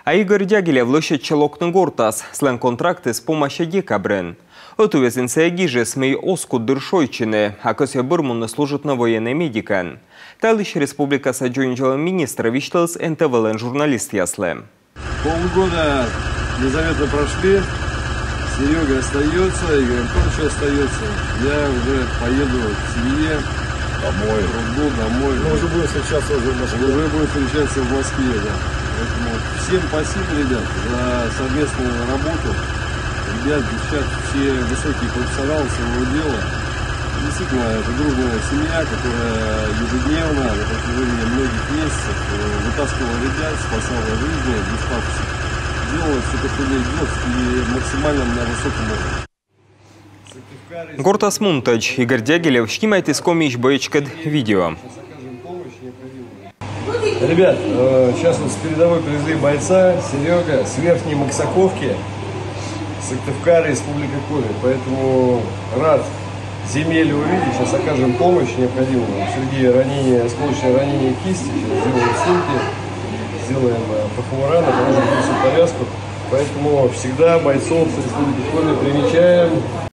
А Игорь Дягилев лощет челокны гортас, слен контракты с помощью декабрен. Отувезен сеягиже смей оскут дыршойчины, а косе бурмуны служат на военной медикан. Талыш республика саджонджала министра вишталс НТВЛН журналист ясле. Полгода незаметно прошли, Серега остается, Игорь Анатольевич остается. Я уже поеду к семье. Домой. Домой. Мы уже будем встречаться в Москве. Уже будем встречаться в Москве, да. Поэтому всем спасибо, ребят, за совместную работу. Ребят, девчат, все высокие профессионалы своего дела. Действительно, это дружная семья, которая ежедневно, на протяжении многих месяцев вытаскивала ребят, спасала жизни, без пафоса. Делала все, как умеет делать, и максимально на высоком уровне. Гортас Мунтач, Игорь Дягилев, снимает из комич боечкад видео. Ребят, сейчас вот с передовой привезли бойца Серега с верхней Максаковки, Сыктывкара, Республика Коми. Поэтому рад земель увидеть, сейчас окажем помощь необходимую. Среди ранения, осколочное ранение кисти, сейчас сделаем сумки, сделаем ПФУ-раны, поможем всю повязку. Поэтому всегда бойцов с Республики Коми примечаем.